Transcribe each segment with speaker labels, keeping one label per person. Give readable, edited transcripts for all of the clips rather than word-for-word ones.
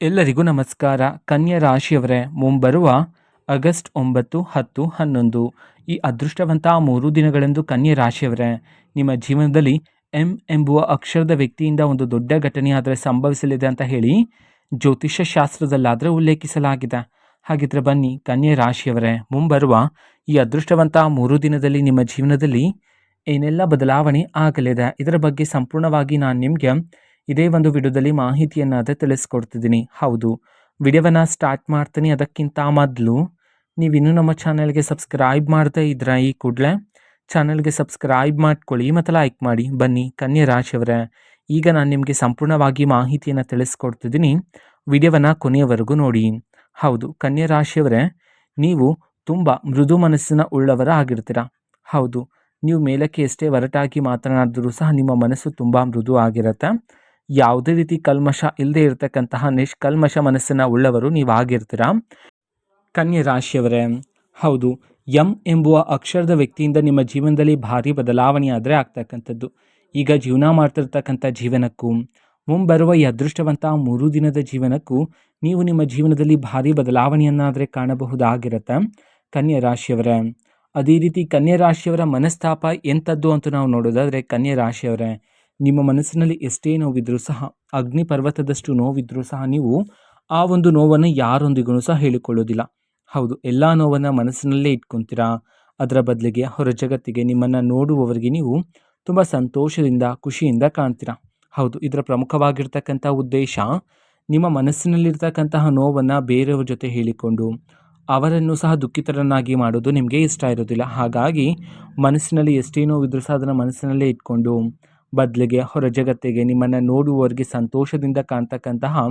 Speaker 1: ಎಲ್ಲರಿಗೂ ನಮಸ್ಕಾರ. ಕನ್ಯಾ ರಾಶಿಯವರೇ, ಮುಂಬರುವ ಆಗಸ್ಟ್ 9, 10, 11 ಈ ಅದೃಷ್ಟವಂತ 3 ದಿನಗಳೆಂದು ಕನ್ಯಾ ರಾಶಿಯವರೇ, ನಿಮ್ಮ ಜೀವನದಲ್ಲಿ ಎಂ ಎಂಬುವ ಅಕ್ಷರದ ವ್ಯಕ್ತಿಯಿಂದ ಒಂದು ದೊಡ್ಡ ಘಟನೆ ಆದರೆ ಸಂಭವಿಸಲಿದೆ ಅಂತ ಹೇಳಿ ಜ್ಯೋತಿಷ್ಯ ಶಾಸ್ತ್ರದಲ್ಲಾದರೆ ಉಲ್ಲೇಖಿಸಲಾಗಿದೆ. ಹಾಗಿದ್ರೆ ಬನ್ನಿ ಕನ್ಯಾ ರಾಶಿಯವರೇ, ಮುಂಬರುವ ಈ ಅದೃಷ್ಟವಂತ 3 ದಿನದಲ್ಲಿ ನಿಮ್ಮ ಜೀವನದಲ್ಲಿ ಏನೆಲ್ಲ ಬದಲಾವಣೆ ಆಗಲಿದೆ, ಇದರ ಬಗ್ಗೆ ಸಂಪೂರ್ಣವಾಗಿ ನಾನು ನಿಮಗೆ ಇದೇ ಒಂದು ವಿಡಿಯೋದಲ್ಲಿ ಮಾಹಿತಿಯನ್ನಾದರೆ ತಿಳಿಸ್ಕೊಡ್ತಿದ್ದೀನಿ. ಹೌದು, ವಿಡಿಯೋವನ್ನು ಸ್ಟಾರ್ಟ್ ಮಾಡ್ತೀನಿ. ಅದಕ್ಕಿಂತ ಮೊದಲು ನೀವಿನ್ನೂ ನಮ್ಮ ಚಾನಲ್ಗೆ ಸಬ್ಸ್ಕ್ರೈಬ್ ಮಾಡದೇ ಇದ್ರೆ ಈ ಕೂಡಲೇ ಚಾನಲ್ಗೆ ಸಬ್ಸ್ಕ್ರೈಬ್ ಮಾಡ್ಕೊಳ್ಳಿ ಮತ್ತು ಲೈಕ್ ಮಾಡಿ. ಬನ್ನಿ ಕನ್ಯಾ ರಾಶಿಯವರೇ, ಈಗ ನಾನು ನಿಮಗೆ ಸಂಪೂರ್ಣವಾಗಿ ಮಾಹಿತಿಯನ್ನು ತಿಳಿಸ್ಕೊಡ್ತಿದ್ದೀನಿ. ವಿಡಿಯೋವನ್ನು ಕೊನೆಯವರೆಗೂ ನೋಡಿ. ಹೌದು ಕನ್ಯಾ ರಾಶಿಯವರೇ, ನೀವು ತುಂಬ ಮೃದು ಮನಸ್ಸಿನ ಉಳ್ಳವರ ಆಗಿರ್ತೀರ. ಹೌದು, ನೀವು ಮೇಲಕ್ಕೆ ಎಷ್ಟೇ ಒರಟಾಗಿ ಮಾತನಾಡಿದ್ರೂ ಸಹ ನಿಮ್ಮ ಮನಸ್ಸು ತುಂಬ ಮೃದು ಆಗಿರುತ್ತೆ. ಯಾವುದೇ ರೀತಿ ಕಲ್ಮಶ ಇಲ್ಲದೆ ಇರತಕ್ಕಂತಹ ನಿಷ್ಕಲ್ಮಶ ಮನಸ್ಸನ್ನು ಉಳ್ಳವರು ನೀವು ಆಗಿರ್ತೀರ ಕನ್ಯಾ ರಾಶಿಯವರೇ. ಹೌದು, ಎಂ ಎಂಬುವ ಅಕ್ಷರದ ವ್ಯಕ್ತಿಯಿಂದ ನಿಮ್ಮ ಜೀವನದಲ್ಲಿ ಭಾರಿ ಬದಲಾವಣೆ ಆದರೆ ಆಗ್ತಕ್ಕಂಥದ್ದು. ಈಗ ಜೀವನ ಮಾಡ್ತಿರ್ತಕ್ಕಂಥ ಜೀವನಕ್ಕೂ ಮುಂಬರುವ ಈ ಅದೃಷ್ಟವಂತ 3 ದಿನದ ಜೀವನಕ್ಕೂ ನೀವು ನಿಮ್ಮ ಜೀವನದಲ್ಲಿ ಭಾರಿ ಬದಲಾವಣೆಯನ್ನಾದರೆ ಕಾಣಬಹುದಾಗಿರುತ್ತೆ ಕನ್ಯಾ ರಾಶಿಯವರೇ. ಅದೇ ರೀತಿ ಕನ್ಯಾ ರಾಶಿಯವರ ಮನಸ್ತಾಪ ಎಂಥದ್ದು ಅಂತ ನಾವು ನೋಡೋದಾದರೆ, ಕನ್ಯಾ ರಾಶಿಯವರೇ, ನಿಮ್ಮ ಮನಸ್ಸಿನಲ್ಲಿ ಎಷ್ಟೇ ನೋವಿದ್ರೂ ಸಹ, ಅಗ್ನಿ ಪರ್ವತದಷ್ಟು ನೋವಿದ್ರೂ ಸಹ ನೀವು ಆ ಒಂದು ನೋವನ್ನು ಯಾರೊಂದಿಗೂ ಸಹ ಹೇಳಿಕೊಳ್ಳೋದಿಲ್ಲ. ಹೌದು, ಎಲ್ಲ ನೋವನ್ನು ಮನಸ್ಸಿನಲ್ಲೇ ಇಟ್ಕೊತೀರಾ. ಅದರ ಬದಲಿಗೆ ಹೊರ ಜಗತ್ತಿಗೆ ನಿಮ್ಮನ್ನು ನೋಡುವವರಿಗೆ ನೀವು ತುಂಬ ಸಂತೋಷದಿಂದ ಖುಷಿಯಿಂದ ಕಾಣ್ತೀರಾ. ಹೌದು, ಇದರ ಪ್ರಮುಖವಾಗಿರ್ತಕ್ಕಂಥ ಉದ್ದೇಶ ನಿಮ್ಮ ಮನಸ್ಸಿನಲ್ಲಿರ್ತಕ್ಕಂತಹ ನೋವನ್ನು ಬೇರೆಯವ್ರ ಜೊತೆ ಹೇಳಿಕೊಂಡು ಅವರನ್ನು ಸಹ ದುಃಖಿತರನ್ನಾಗಿ ಮಾಡೋದು ನಿಮಗೆ ಇಷ್ಟ ಇರೋದಿಲ್ಲ. ಹಾಗಾಗಿ ಮನಸ್ಸಿನಲ್ಲಿ ಎಷ್ಟೇ ನೋವಿದ್ರೂ ಸಹ ಅದನ್ನು ಮನಸ್ಸಿನಲ್ಲೇ ಇಟ್ಕೊಂಡು ಬದಲಿಗೆ ಹೊರ ಜಗತ್ತಿಗೆ ನಿಮ್ಮನ್ನು ನೋಡುವವರಿಗೆ ಸಂತೋಷದಿಂದ ಕಾಣ್ತಕ್ಕಂತಹ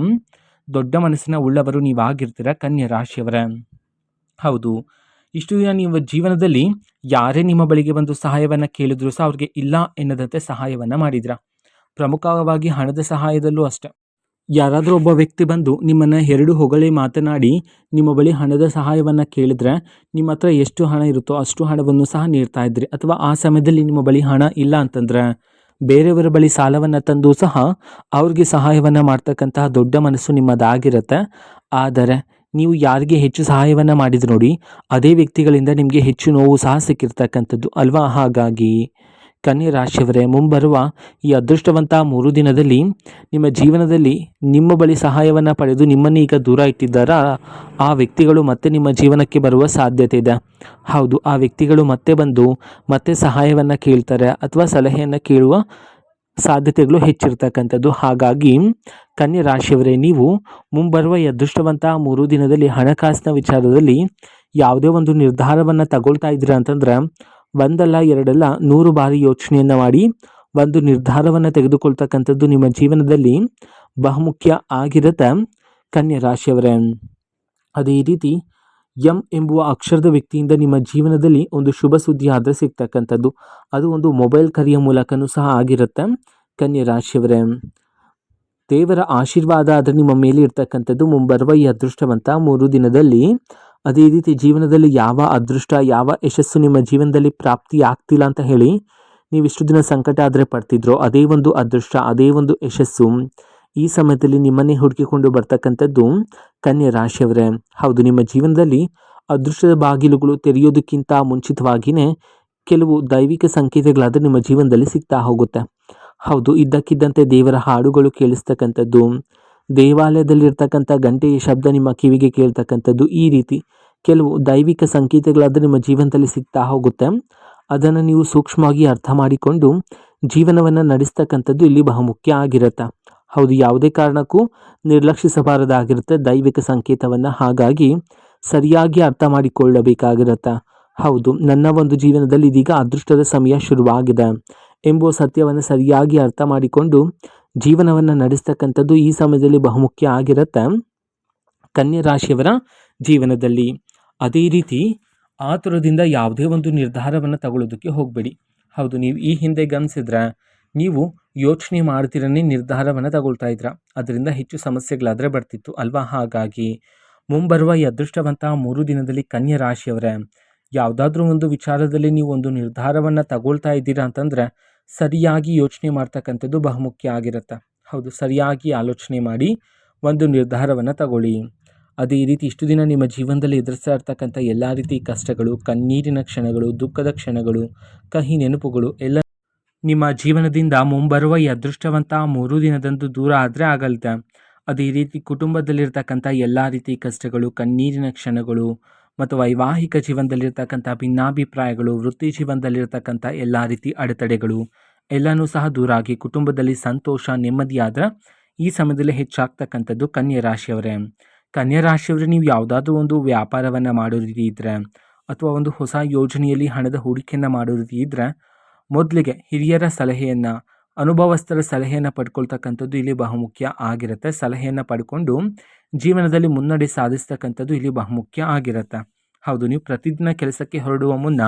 Speaker 1: ದೊಡ್ಡ ಮನಸ್ಸಿನ ಉಳ್ಳವರು ನೀವಾಗಿರ್ತೀರ ಕನ್ಯಾ ರಾಶಿಯವರೇ. ಹೌದು, ಇಷ್ಟು ದಿನ ನೀವು ಜೀವನದಲ್ಲಿ ಯಾರೇ ನಿಮ್ಮ ಬಳಿಗೆ ಬಂದು ಸಹಾಯವನ್ನು ಕೇಳಿದ್ರು ಸಹ ಅವ್ರಿಗೆ ಇಲ್ಲ ಎನ್ನದಂತೆ ಸಹಾಯವನ್ನು ಮಾಡಿದ್ರ. ಪ್ರಮುಖವಾಗಿ ಹಣದ ಸಹಾಯದಲ್ಲೂ ಅಷ್ಟೆ. ಯಾರಾದರೂ ಒಬ್ಬ ವ್ಯಕ್ತಿ ಬಂದು ನಿಮ್ಮನ್ನು 2 ಹೊಗಳಿ ಮಾತನಾಡಿ ನಿಮ್ಮ ಬಳಿ ಹಣದ ಸಹಾಯವನ್ನು ಕೇಳಿದ್ರೆ ನಿಮ್ಮ ಹತ್ರ ಎಷ್ಟು ಹಣ ಇರುತ್ತೋ ಅಷ್ಟು ಹಣವನ್ನು ಸಹ ನೀಡ್ತಾ ಇದ್ರಿ. ಅಥವಾ ಆ ಸಮಯದಲ್ಲಿ ನಿಮ್ಮ ಬಳಿ ಹಣ ಇಲ್ಲ ಅಂತಂದರೆ ಬೇರೆಯವರ ಬಳಿ ಸಾಲವನ್ನು ತಂದು ಸಹ ಅವ್ರಿಗೆ ಸಹಾಯವನ್ನು ಮಾಡ್ತಕ್ಕಂತಹ ದೊಡ್ಡ ಮನಸ್ಸು ನಿಮ್ಮದಾಗಿರುತ್ತೆ. ಆದರೆ ನೀವು ಯಾರಿಗೆ ಹೆಚ್ಚು ಸಹಾಯವನ್ನು ಮಾಡಿದ್ರು ನೋಡಿ, ಅದೇ ವ್ಯಕ್ತಿಗಳಿಂದ ನಿಮಗೆ ಹೆಚ್ಚು ನೋವು ಸಹ ಸಿಕ್ಕಿರ್ತಕ್ಕಂಥದ್ದು ಅಲ್ವಾ. ಹಾಗಾಗಿ ಕನ್ಯಾ ರಾಶಿಯವರೇ, ಮುಂಬರುವ ಈ ಅದೃಷ್ಟವಂತ 3 ದಿನದಲ್ಲಿ ನಿಮ್ಮ ಜೀವನದಲ್ಲಿ ನಿಮ್ಮ ಬಳಿ ಸಹಾಯವನ್ನು ಪಡೆದು ನಿಮ್ಮನ್ನು ಈಗ ದೂರ ಇಟ್ಟಿದ್ದಾರ ಆ ವ್ಯಕ್ತಿಗಳು ಮತ್ತೆ ನಿಮ್ಮ ಜೀವನಕ್ಕೆ ಬರುವ ಸಾಧ್ಯತೆ ಇದೆ. ಹೌದು, ಆ ವ್ಯಕ್ತಿಗಳು ಮತ್ತೆ ಬಂದು ಮತ್ತೆ ಸಹಾಯವನ್ನು ಕೇಳ್ತಾರೆ ಅಥವಾ ಸಲಹೆಯನ್ನು ಕೇಳುವ ಸಾಧ್ಯತೆಗಳು ಹೆಚ್ಚಿರ್ತಕ್ಕಂಥದ್ದು. ಹಾಗಾಗಿ ಕನ್ಯಾ ರಾಶಿಯವರೇ, ನೀವು ಮುಂಬರುವ ಈ ಅದೃಷ್ಟವಂತ 3 ದಿನದಲ್ಲಿ ಹಣಕಾಸಿನ ವಿಚಾರದಲ್ಲಿ ಯಾವುದೇ ಒಂದು ನಿರ್ಧಾರವನ್ನು ತಗೊಳ್ತಾ ಇದ್ದೀರಾ ಅಂತಂದರೆ ಒಂದಲ್ಲ ಎರಡಲ್ಲ 100 ಬಾರಿ ಯೋಚನೆಯನ್ನು ಮಾಡಿ ಒಂದು ನಿರ್ಧಾರವನ್ನು ತೆಗೆದುಕೊಳ್ತಕ್ಕಂಥದ್ದು ನಿಮ್ಮ ಜೀವನದಲ್ಲಿ ಬಹುಮುಖ್ಯ ಆಗಿರುತ್ತೆ ಕನ್ಯಾ ರಾಶಿಯವರೇ. ಅದೇ ರೀತಿ ಎಂ ಎಂಬುವ ಅಕ್ಷರದ ವ್ಯಕ್ತಿಯಿಂದ ನಿಮ್ಮ ಜೀವನದಲ್ಲಿ ಒಂದು ಶುಭ ಸುದ್ದಿ ಆದರೆ ಸಿಗ್ತಕ್ಕಂಥದ್ದು, ಅದು ಒಂದು ಮೊಬೈಲ್ ಕರೆಯ ಮೂಲಕನೂ ಸಹ ಆಗಿರುತ್ತೆ ಕನ್ಯಾ ರಾಶಿಯವರೇ. ದೇವರ ಆಶೀರ್ವಾದ ಆದರೆ ನಿಮ್ಮ ಮೇಲೆ ಇರ್ತಕ್ಕಂಥದ್ದು ಮುಂಬರುವ ಈ ಅದೃಷ್ಟವಂತ 3 ದಿನದಲ್ಲಿ. ಅದೇ ರೀತಿ ಜೀವನದಲ್ಲಿ ಯಾವ ಅದೃಷ್ಟ ಯಾವ ಯಶಸ್ಸು ನಿಮ್ಮ ಜೀವನದಲ್ಲಿ ಪ್ರಾಪ್ತಿ ಆಗ್ತಿಲ್ಲ ಅಂತ ಹೇಳಿ ನೀವಿಷ್ಟು ದಿನ ಸಂಕಟ ಆದರೆ ಪಡ್ತಿದ್ರೋ ಅದೇ ಒಂದು ಅದೃಷ್ಟ ಅದೇ ಒಂದು ಯಶಸ್ಸು ಈ ಸಮಯದಲ್ಲಿ ನಿಮ್ಮನ್ನೇ ಹುಡುಕಿಕೊಂಡು ಬರ್ತಕ್ಕಂಥದ್ದು ಕನ್ಯಾ ರಾಶಿಯವರೇ. ಹೌದು, ನಿಮ್ಮ ಜೀವನದಲ್ಲಿ ಅದೃಷ್ಟದ ಬಾಗಿಲುಗಳು ತೆರೆಯೋದಕ್ಕಿಂತ ಮುಂಚಿತವಾಗಿಯೇ ಕೆಲವು ದೈವಿಕ ಸಂಕೇತಗಳಾದರೆ ನಿಮ್ಮ ಜೀವನದಲ್ಲಿ ಸಿಗ್ತಾ ಹೋಗುತ್ತೆ. ಹೌದು, ಇದ್ದಕ್ಕಿದ್ದಂತೆ ದೇವರ ಹಾಡುಗಳು ಕೇಳಿಸ್ತಕ್ಕಂಥದ್ದು, ದೇವಾಲಯದಲ್ಲಿರ್ತಕ್ಕಂಥ ಗಂಟೆಯ ಶಬ್ದ ನಿಮ್ಮ ಕಿವಿಗೆ ಕೇಳ್ತಕ್ಕಂಥದ್ದು, ಈ ರೀತಿ ಕೆಲವು ದೈವಿಕ ಸಂಕೇತಗಳಾದರೆ ನಿಮ್ಮ ಜೀವನದಲ್ಲಿ ಸಿಗ್ತಾ ಹೋಗುತ್ತೆ. ಅದನ್ನು ನೀವು ಸೂಕ್ಷ್ಮವಾಗಿ ಅರ್ಥ ಮಾಡಿಕೊಂಡು ಜೀವನವನ್ನು ನಡೆಸ್ತಕ್ಕಂಥದ್ದು ಇಲ್ಲಿ ಬಹುಮುಖ್ಯ ಆಗಿರುತ್ತೆ. ಹೌದು, ಯಾವುದೇ ಕಾರಣಕ್ಕೂ ನಿರ್ಲಕ್ಷಿಸಬಾರದಾಗಿರುತ್ತೆ ದೈವಿಕ ಸಂಕೇತವನ್ನು. ಹಾಗಾಗಿ ಸರಿಯಾಗಿ ಅರ್ಥ ಮಾಡಿಕೊಳ್ಳಬೇಕಾಗಿರುತ್ತೆ. ಹೌದು, ನನ್ನ ಒಂದು ಜೀವನದಲ್ಲಿ ಇದೀಗ ಅದೃಷ್ಟದ ಸಮಯ ಶುರುವಾಗಿದೆ ಎಂಬುವ ಸತ್ಯವನ್ನು ಸರಿಯಾಗಿ ಅರ್ಥ ಮಾಡಿಕೊಂಡು ಜೀವನವನ್ನು ನಡೆಸ್ತಕ್ಕಂಥದ್ದು ಈ ಸಮಯದಲ್ಲಿ ಬಹುಮುಖ್ಯ ಆಗಿರುತ್ತೆ ಕನ್ಯಾ ರಾಶಿಯವರ ಜೀವನದಲ್ಲಿ. ಅದೇ ರೀತಿ ಆತುರದಿಂದ ಯಾವುದೇ ಒಂದು ನಿರ್ಧಾರವನ್ನು ತಗೊಳ್ಳೋದಕ್ಕೆ ಹೋಗಬೇಡಿ. ಹೌದು, ನೀವು ಈ ಹಿಂದೆ ಗಮನಿಸಿದ್ರೆ ನೀವು ಯೋಚನೆ ಮಾಡ್ತಿರನೇ ನಿರ್ಧಾರವನ್ನು ತಗೊಳ್ತಾ ಇದ್ರ, ಅದರಿಂದ ಹೆಚ್ಚು ಸಮಸ್ಯೆಗಳಾದರೆ ಬರ್ತಿತ್ತು ಅಲ್ವಾ. ಹಾಗಾಗಿ ಮುಂಬರುವ ಈ ಅದೃಷ್ಟವಂತ 3 ದಿನದಲ್ಲಿ ಕನ್ಯಾ ರಾಶಿಯವರೇ, ಯಾವುದಾದ್ರೂ ಒಂದು ವಿಚಾರದಲ್ಲಿ ನೀವು ಒಂದು ನಿರ್ಧಾರವನ್ನು ತಗೊಳ್ತಾ ಇದ್ದೀರಾ ಅಂತಂದರೆ ಸರಿಯಾಗಿ ಯೋಚನೆ ಮಾಡ್ತಕ್ಕಂಥದ್ದು ಬಹುಮುಖ್ಯ ಆಗಿರುತ್ತೆ. ಹೌದು, ಸರಿಯಾಗಿ ಆಲೋಚನೆ ಮಾಡಿ ಒಂದು ನಿರ್ಧಾರವನ್ನು ತಗೊಳ್ಳಿ. ಅದೇ ರೀತಿ ಇಷ್ಟು ದಿನ ನಿಮ್ಮ ಜೀವನದಲ್ಲಿ ಎದುರಿಸ್ತಾ ಇರ್ತಕ್ಕಂಥ ಎಲ್ಲ ರೀತಿ ಕಷ್ಟಗಳು, ಕಣ್ಣೀರಿನ ಕ್ಷಣಗಳು, ದುಃಖದ ಕ್ಷಣಗಳು, ಕಹಿ ನೆನಪುಗಳು ಎಲ್ಲ ನಿಮ್ಮ ಜೀವನದಿಂದ ಮುಂಬರುವ ಈ ಅದೃಷ್ಟವಂತ 3 ದಿನದಂದು ದೂರ ಆದರೆ ಆಗಲ್ತೆ. ಅದೇ ರೀತಿ ಕುಟುಂಬದಲ್ಲಿರ್ತಕ್ಕಂಥ ಎಲ್ಲ ರೀತಿ ಕಷ್ಟಗಳು, ಕಣ್ಣೀರಿನ ಕ್ಷಣಗಳು ಮತ್ತು ವೈವಾಹಿಕ ಜೀವನದಲ್ಲಿರ್ತಕ್ಕಂಥ ಭಿನ್ನಾಭಿಪ್ರಾಯಗಳು, ವೃತ್ತಿ ಜೀವನದಲ್ಲಿರ್ತಕ್ಕಂಥ ಎಲ್ಲ ರೀತಿ ಅಡೆತಡೆಗಳು ಎಲ್ಲನೂ ಸಹ ದೂರ ಆಗಿ ಕುಟುಂಬದಲ್ಲಿ ಸಂತೋಷ, ನೆಮ್ಮದಿಯಾದರೆ ಈ ಸಮಯದಲ್ಲಿ ಹೆಚ್ಚಾಗ್ತಕ್ಕಂಥದ್ದು ಕನ್ಯಾ ರಾಶಿಯವರೇ. ಕನ್ಯಾ ರಾಶಿಯವರೇ, ನೀವು ಯಾವುದಾದ್ರೂ ಒಂದು ವ್ಯಾಪಾರವನ್ನು ಮಾಡೋ ರೀತಿ ಇದ್ದರೆ ಅಥವಾ ಒಂದು ಹೊಸ ಯೋಜನೆಯಲ್ಲಿ ಹಣದ ಹೂಡಿಕೆಯನ್ನು ಮಾಡೋ ರೀತಿ ಇದ್ದರೆ ಮೊದಲಿಗೆ ಹಿರಿಯರ ಸಲಹೆಯನ್ನು, ಅನುಭವಸ್ಥರ ಸಲಹೆಯನ್ನು ಪಡ್ಕೊಳ್ತಕ್ಕಂಥದ್ದು ಇಲ್ಲಿ ಬಹುಮುಖ್ಯ ಆಗಿರುತ್ತೆ. ಸಲಹೆಯನ್ನು ಪಡ್ಕೊಂಡು ಜೀವನದಲ್ಲಿ ಮುನ್ನಡೆ ಸಾಧಿಸ್ತಕ್ಕಂಥದ್ದು ಇಲ್ಲಿ ಬಹುಮುಖ್ಯ ಆಗಿರುತ್ತೆ. ಹೌದು, ನೀವು ಪ್ರತಿದಿನ ಕೆಲಸಕ್ಕೆ ಹೊರಡುವ ಮುನ್ನ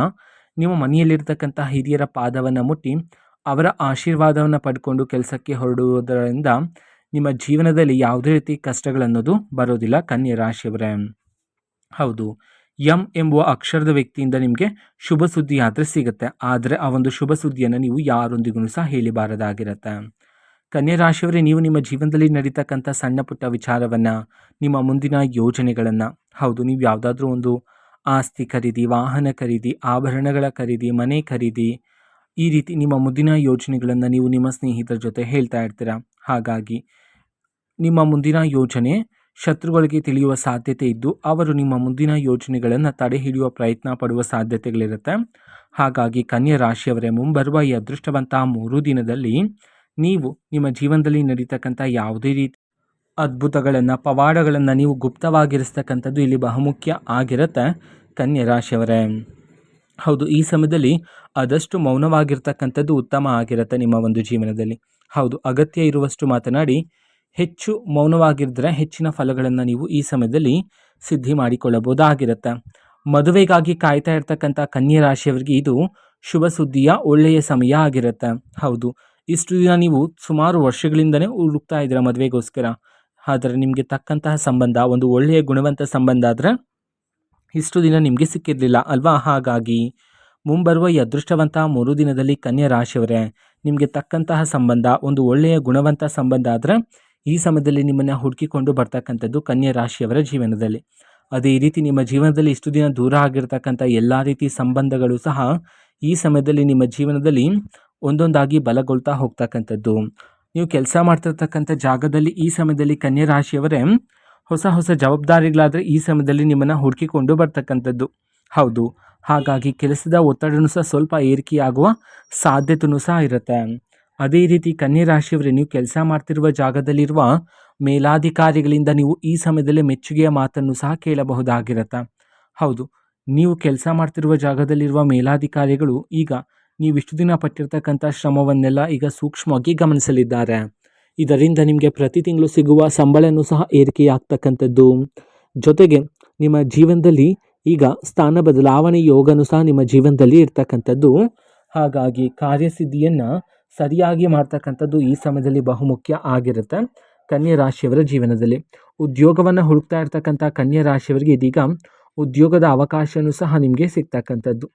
Speaker 1: ನಿಮ್ಮ ಮನೆಯಲ್ಲಿರ್ತಕ್ಕಂಥ ಹಿರಿಯರ ಪಾದವನ್ನು ಮುಟ್ಟಿ ಅವರ ಆಶೀರ್ವಾದವನ್ನು ಪಡ್ಕೊಂಡು ಕೆಲಸಕ್ಕೆ ಹೊರಡುವುದರಿಂದ ನಿಮ್ಮ ಜೀವನದಲ್ಲಿ ಯಾವುದೇ ರೀತಿ ಕಷ್ಟಗಳನ್ನೋದು ಬರೋದಿಲ್ಲ ಕನ್ಯಾ ರಾಶಿಯವರೇ. ಹೌದು, ಎಂ ಎಂಬುವ ಅಕ್ಷರದ ವ್ಯಕ್ತಿಯಿಂದ ನಿಮಗೆ ಶುಭ ಸುದ್ದಿ ಆದರೆ ಸಿಗುತ್ತೆ. ಆದರೆ ಆ ಒಂದು ಶುಭ ಸುದ್ದಿಯನ್ನು ನೀವು ಯಾರೊಂದಿಗೂ ಸಹ ಹೇಳಿಬಾರದಾಗಿರುತ್ತೆ. ಕನ್ಯಾ ರಾಶಿಯವರೇ, ನೀವು ನಿಮ್ಮ ಜೀವನದಲ್ಲಿ ನಡೀತಕ್ಕಂಥ ಸಣ್ಣ ಪುಟ್ಟ ವಿಚಾರವನ್ನು, ನಿಮ್ಮ ಮುಂದಿನ ಯೋಜನೆಗಳನ್ನು, ಹೌದು, ನೀವು ಯಾವುದಾದ್ರೂ ಒಂದು ಆಸ್ತಿ ಖರೀದಿ, ವಾಹನ ಖರೀದಿ, ಆಭರಣಗಳ ಖರೀದಿ, ಮನೆ ಖರೀದಿ, ಈ ರೀತಿ ನಿಮ್ಮ ಮುಂದಿನ ಯೋಜನೆಗಳನ್ನು ನೀವು ನಿಮ್ಮ ಸ್ನೇಹಿತರ ಜೊತೆ ಹೇಳ್ತಾ ಇರ್ತೀರ. ಹಾಗಾಗಿ ನಿಮ್ಮ ಮುಂದಿನ ಯೋಜನೆ ಶತ್ರುಗಳಿಗೆ ತಿಳಿಯುವ ಸಾಧ್ಯತೆ ಇದ್ದು ಅವರು ನಿಮ್ಮ ಮುಂದಿನ ಯೋಜನೆಗಳನ್ನು ತಡೆ ಹಿಡಿಯುವ ಪ್ರಯತ್ನ ಪಡುವ ಸಾಧ್ಯತೆಗಳಿರುತ್ತೆ. ಹಾಗಾಗಿ ಕನ್ಯಾ ರಾಶಿಯವರೇ, ಮುಂಬರುವ ಈ ಅದೃಷ್ಟವಂತ 3 ದಿನದಲ್ಲಿ ನೀವು ನಿಮ್ಮ ಜೀವನದಲ್ಲಿ ನಡೀತಕ್ಕಂಥ ಯಾವುದೇ ರೀತಿ ಅದ್ಭುತಗಳನ್ನು, ಪವಾಡಗಳನ್ನು ನೀವು ಗುಪ್ತವಾಗಿರಿಸ್ತಕ್ಕಂಥದ್ದು ಇಲ್ಲಿ ಬಹುಮುಖ್ಯ ಆಗಿರುತ್ತೆ ಕನ್ಯಾ ರಾಶಿಯವರೇ. ಹೌದು, ಈ ಸಮಯದಲ್ಲಿ ಆದಷ್ಟು ಮೌನವಾಗಿರ್ತಕ್ಕಂಥದ್ದು ಉತ್ತಮ ಆಗಿರುತ್ತೆ ನಿಮ್ಮ ಒಂದು ಜೀವನದಲ್ಲಿ. ಹೌದು, ಅಗತ್ಯ ಇರುವಷ್ಟು ಮಾತನಾಡಿ ಹೆಚ್ಚು ಮೌನವಾಗಿದ್ದರೆ ಹೆಚ್ಚಿನ ಫಲಗಳನ್ನು ನೀವು ಈ ಸಮಯದಲ್ಲಿ ಸಿದ್ಧಿ ಮಾಡಿಕೊಳ್ಳಬಹುದಾಗಿರುತ್ತೆ. ಮದುವೆಗಾಗಿ ಕಾಯ್ತಾ ಇರ್ತಕ್ಕಂಥ ಕನ್ಯಾ ರಾಶಿಯವರಿಗೆ ಇದು ಶುಭ ಸುದ್ದಿಯ ಒಳ್ಳೆಯ ಸಮಯ ಆಗಿರುತ್ತೆ. ಹೌದು, ಇಷ್ಟು ದಿನ ನೀವು ಸುಮಾರು ವರ್ಷಗಳಿಂದನೇ ಹುಡುಕ್ತಾ ಇದ್ದೀರ ಮದುವೆಗೋಸ್ಕರ. ಆದರೆ ನಿಮಗೆ ತಕ್ಕಂತಹ ಸಂಬಂಧ, ಒಂದು ಒಳ್ಳೆಯ ಗುಣವಂತ ಸಂಬಂಧ ಆದರೆ ಇಷ್ಟು ದಿನ ನಿಮಗೆ ಸಿಕ್ಕಿರಲಿಲ್ಲ ಅಲ್ವಾ? ಹಾಗಾಗಿ ಮುಂಬರುವ ಈ ಅದೃಷ್ಟವಂತ 3 ದಿನದಲ್ಲಿ ಕನ್ಯಾ ರಾಶಿಯವರೇ, ನಿಮಗೆ ತಕ್ಕಂತಹ ಸಂಬಂಧ, ಒಂದು ಒಳ್ಳೆಯ ಗುಣವಂತ ಸಂಬಂಧ ಆದರೆ ಈ ಸಮಯದಲ್ಲಿ ನಿಮ್ಮನ್ನು ಹುಡುಕಿಕೊಂಡು ಬರ್ತಕ್ಕಂಥದ್ದು ಕನ್ಯಾ ರಾಶಿಯವರ ಜೀವನದಲ್ಲಿ. ಅದೇ ರೀತಿ ನಿಮ್ಮ ಜೀವನದಲ್ಲಿ ಇಷ್ಟು ದಿನ ದೂರ ಆಗಿರ್ತಕ್ಕಂಥ ಎಲ್ಲ ರೀತಿ ಸಂಬಂಧಗಳು ಸಹ ಈ ಸಮಯದಲ್ಲಿ ನಿಮ್ಮ ಜೀವನದಲ್ಲಿ ಒಂದೊಂದಾಗಿ ಬಲಗೊಳ್ತಾ ಹೋಗ್ತಕ್ಕಂಥದ್ದು. ನೀವು ಕೆಲಸ ಮಾಡ್ತಿರ್ತಕ್ಕಂಥ ಜಾಗದಲ್ಲಿ ಈ ಸಮಯದಲ್ಲಿ ಕನ್ಯಾ ರಾಶಿಯವರೇ ಹೊಸ ಹೊಸ ಜವಾಬ್ದಾರಿಗಳಾದರೆ ಈ ಸಮಯದಲ್ಲಿ ನಿಮ್ಮನ್ನು ಹುಡುಕಿಕೊಂಡು ಬರ್ತಕ್ಕಂಥದ್ದು. ಹೌದು, ಹಾಗಾಗಿ ಕೆಲಸದ ಒತ್ತಡನೂ ಸಹ ಸ್ವಲ್ಪ ಏರಿಕೆಯಾಗುವ ಸಾಧ್ಯತೆಯೂ ಸಹ ಇರುತ್ತೆ. ಅದೇ ರೀತಿ ಕನ್ಯಾ ರಾಶಿಯವರೇ, ನೀವು ಕೆಲಸ ಮಾಡ್ತಿರುವ ಜಾಗದಲ್ಲಿರುವ ಮೇಲಾಧಿಕಾರಿಗಳಿಂದ ನೀವು ಈ ಸಮಯದಲ್ಲಿ ಮೆಚ್ಚುಗೆಯ ಮಾತನ್ನು ಸಹ ಕೇಳಬಹುದಾಗಿರುತ್ತೆ. ಹೌದು, ನೀವು ಕೆಲಸ ಮಾಡ್ತಿರುವ ಜಾಗದಲ್ಲಿರುವ ಮೇಲಾಧಿಕಾರಿಗಳು ಈಗ ನೀವು ಇಷ್ಟು ದಿನ ಪಟ್ಟಿರ್ತಕ್ಕಂಥ ಶ್ರಮವನ್ನೆಲ್ಲ ಈಗ ಸೂಕ್ಷ್ಮವಾಗಿ ಗಮನಿಸಲಿದ್ದಾರೆ. ಇದರಿಂದ ನಿಮಗೆ ಪ್ರತಿ ತಿಂಗಳು ಸಿಗುವ ಸಂಬಳನೂ ಸಹ ಏರಿಕೆಯಾಗ್ತಕ್ಕಂಥದ್ದು. ಜೊತೆಗೆ ನಿಮ್ಮ ಜೀವನದಲ್ಲಿ ಈಗ ಸ್ಥಾನ ಬದಲಾವಣೆ ಯೋಗನೂ ಸಹ ನಿಮ್ಮ ಜೀವನದಲ್ಲಿ ಇರ್ತಕ್ಕಂಥದ್ದು. ಹಾಗಾಗಿ ಕಾರ್ಯಸಿದ್ಧಿಯನ್ನು ಸರಿಯಾಗಿ ಮಾಡ್ತಕ್ಕಂಥದ್ದು ಈ ಸಮಯದಲ್ಲಿ ಬಹುಮುಖ್ಯ ಆಗಿರುತ್ತೆ ಕನ್ಯಾ ರಾಶಿಯವರ ಜೀವನದಲ್ಲಿ. ಉದ್ಯೋಗವನ್ನು ಹುಡುಕ್ತಾ ಇರ್ತಕ್ಕಂಥ ಕನ್ಯಾ ರಾಶಿಯವರಿಗೆ ಇದೀಗ ಉದ್ಯೋಗದ ಅವಕಾಶವೂ ಸಹ ನಿಮಗೆ ಸಿಗ್ತಕ್ಕಂಥದ್ದು.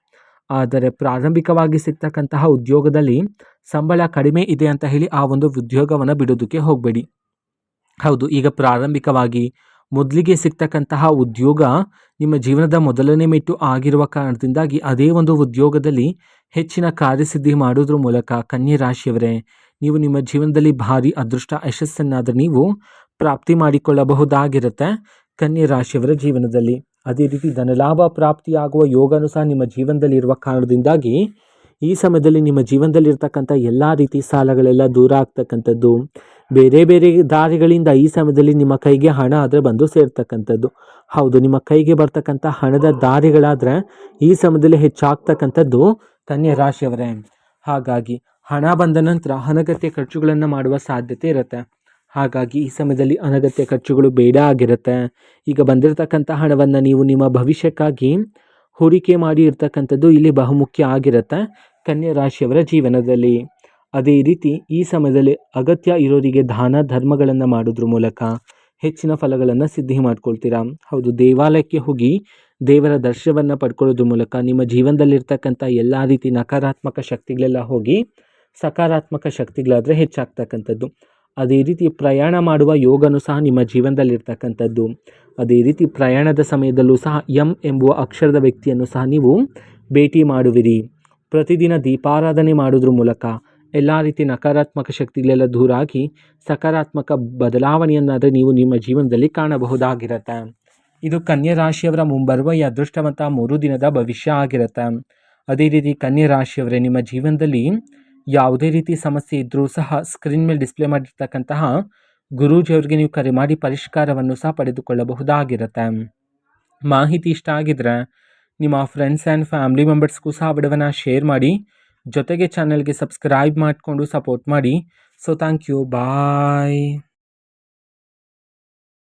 Speaker 1: ಆದರೆ ಪ್ರಾರಂಭಿಕವಾಗಿ ಸಿಗ್ತಕ್ಕಂತಹ ಉದ್ಯೋಗದಲ್ಲಿ ಸಂಬಳ ಕಡಿಮೆ ಇದೆ ಅಂತ ಹೇಳಿ ಆ ಒಂದು ಉದ್ಯೋಗವನ್ನು ಬಿಡೋದಕ್ಕೆ ಹೋಗಬೇಡಿ. ಹೌದು, ಈಗ ಪ್ರಾರಂಭಿಕವಾಗಿ ಮೊದಲಿಗೆ ಸಿಗ್ತಕ್ಕಂತಹ ಉದ್ಯೋಗ ನಿಮ್ಮ ಜೀವನದ ಮೊದಲನೇ ಮೆಟ್ಟು ಆಗಿರುವ ಕಾರಣದಿಂದಾಗಿ ಅದೇ ಒಂದು ಉದ್ಯೋಗದಲ್ಲಿ ಹೆಚ್ಚಿನ ಕಾರ್ಯಸಿದ್ಧಿ ಮಾಡೋದ್ರ ಮೂಲಕ ಕನ್ಯಾ ರಾಶಿಯವರೇ, ನೀವು ನಿಮ್ಮ ಜೀವನದಲ್ಲಿ ಭಾರಿ ಅದೃಷ್ಟ ಯಶಸ್ಸನ್ನಾದರೂ ನೀವು ಪ್ರಾಪ್ತಿ ಮಾಡಿಕೊಳ್ಳಬಹುದಾಗಿರುತ್ತೆ ಕನ್ಯಾ ರಾಶಿಯವರ ಜೀವನದಲ್ಲಿ. ಅದೇ ರೀತಿ ಧನಲಾಭ ಪ್ರಾಪ್ತಿಯಾಗುವ ಯೋಗನೂ ಸಹ ನಿಮ್ಮ ಜೀವನದಲ್ಲಿ ಇರುವ ಕಾರಣದಿಂದಾಗಿ ಈ ಸಮಯದಲ್ಲಿ ನಿಮ್ಮ ಜೀವನದಲ್ಲಿರ್ತಕ್ಕಂಥ ಎಲ್ಲ ರೀತಿ ಸಾಲಗಳೆಲ್ಲ ದೂರ ಆಗ್ತಕ್ಕಂಥದ್ದು. ಬೇರೆ ಬೇರೆ ದಾರಿಗಳಿಂದ ಈ ಸಮಯದಲ್ಲಿ ನಿಮ್ಮ ಕೈಗೆ ಹಣ ಆದರೆ ಬಂದು ಸೇರ್ತಕ್ಕಂಥದ್ದು. ಹೌದು, ನಿಮ್ಮ ಕೈಗೆ ಬರ್ತಕ್ಕಂಥ ಹಣದ ದಾರಿಗಳಾದರೆ ಈ ಸಮಯದಲ್ಲಿ ಹೆಚ್ಚಾಗ್ತಕ್ಕಂಥದ್ದು ಕನ್ಯಾ ರಾಶಿಯವರೇ. ಹಾಗಾಗಿ ಹಣ ಬಂದ ನಂತರ ಅನಗತ್ಯ ಖರ್ಚುಗಳನ್ನು ಮಾಡುವ ಸಾಧ್ಯತೆ ಇರುತ್ತೆ. ಹಾಗಾಗಿ ಈ ಸಮಯದಲ್ಲಿ ಅನಗತ್ಯ ಖರ್ಚುಗಳು ಬೇಡ ಆಗಿರುತ್ತೆ. ಈಗ ಬಂದಿರತಕ್ಕಂಥ ಹಣವನ್ನು ನೀವು ನಿಮ್ಮ ಭವಿಷ್ಯಕ್ಕಾಗಿ ಹೂಡಿಕೆ ಮಾಡಿ ಇರ್ತಕ್ಕಂಥದ್ದು ಇಲ್ಲಿ ಬಹುಮುಖ್ಯ ಆಗಿರುತ್ತೆ ಕನ್ಯಾ ರಾಶಿಯವರ ಜೀವನದಲ್ಲಿ. ಅದೇ ರೀತಿ ಈ ಸಮಯದಲ್ಲಿ ಅಗತ್ಯ ಇರೋರಿಗೆ ದಾನ ಧರ್ಮಗಳನ್ನು ಮಾಡೋದ್ರ ಮೂಲಕ ಹೆಚ್ಚಿನ ಫಲಗಳನ್ನು ಸಿದ್ಧಿ ಮಾಡ್ಕೊಳ್ತೀರಾ. ಹೌದು, ದೇವಾಲಯಕ್ಕೆ ಹೋಗಿ ದೇವರ ದರ್ಶನವನ್ನು ಪಡ್ಕೊಳ್ಳೋದ್ರ ಮೂಲಕ ನಿಮ್ಮ ಜೀವನದಲ್ಲಿರ್ತಕ್ಕಂಥ ಎಲ್ಲ ರೀತಿ ನಕಾರಾತ್ಮಕ ಶಕ್ತಿಗಳೆಲ್ಲ ಹೋಗಿ ಸಕಾರಾತ್ಮಕ ಶಕ್ತಿಗಳಾದರೆ ಹೆಚ್ಚಾಗ್ತಕ್ಕಂಥದ್ದು. ಅದೇ ರೀತಿ ಪ್ರಯಾಣ ಮಾಡುವ ಯೋಗನೂ ಸಹ ನಿಮ್ಮ ಜೀವನದಲ್ಲಿರ್ತಕ್ಕಂಥದ್ದು. ಅದೇ ರೀತಿ ಪ್ರಯಾಣದ ಸಮಯದಲ್ಲೂ ಸಹ ಎಂ ಎಂಬುವ ಅಕ್ಷರದ ವ್ಯಕ್ತಿಯನ್ನು ಸಹ ನೀವು ಭೇಟಿ ಮಾಡುವಿರಿ. ಪ್ರತಿದಿನ ದೀಪಾರಾಧನೆ ಮಾಡೋದ್ರ ಮೂಲಕ ಎಲ್ಲ ರೀತಿ ನಕಾರಾತ್ಮಕ ಶಕ್ತಿಗಳೆಲ್ಲ ದೂರ ಆಗಿ ಸಕಾರಾತ್ಮಕ ಬದಲಾವಣೆಯನ್ನಾದರೆ ನೀವು ನಿಮ್ಮ ಜೀವನದಲ್ಲಿ ಕಾಣಬಹುದಾಗಿರುತ್ತೆ. ಇದು ಕನ್ಯಾ ರಾಶಿಯವರ ಮುಂಬರುವ ಈ ಅದೃಷ್ಟವಂತ 3 ದಿನದ ಭವಿಷ್ಯ ಆಗಿರುತ್ತೆ. ಅದೇ ರೀತಿ ಕನ್ಯಾ ರಾಶಿಯವರೇ, ನಿಮ್ಮ ಜೀವನದಲ್ಲಿ ಯಾವುದೇ ರೀತಿ ಸಮಸ್ಯೆ ಇದ್ದರೂ ಸಹ ಸ್ಕ್ರೀನ್ ಮೇಲೆ ಡಿಸ್ಪ್ಲೇ ಮಾಡಿರ್ತಕ್ಕಂತಹ ಗುರೂಜಿಯವರಿಗೆ ನೀವು ಕರೆ ಮಾಡಿ ಪರಿಷ್ಕಾರವನ್ನು ಸಹ ಪಡೆದುಕೊಳ್ಳಬಹುದಾಗಿರುತ್ತೆ. ಮಾಹಿತಿ ಇಷ್ಟ ಆಗಿದ್ರೆ ನಿಮ್ಮ ಫ್ರೆಂಡ್ಸ್ ಆ್ಯಂಡ್ ಫ್ಯಾಮಿಲಿ ಮೆಂಬರ್ಸ್ಗೂ ಸಹ ವಿಡಿಯೋವನ್ನು ಶೇರ್ ಮಾಡಿ, ಜೊತೆಗೆ ಚಾನಲ್ಗೆ ಸಬ್ಸ್ಕ್ರೈಬ್ ಮಾಡಿಕೊಂಡು ಸಪೋರ್ಟ್ ಮಾಡಿ. So thank you, bye.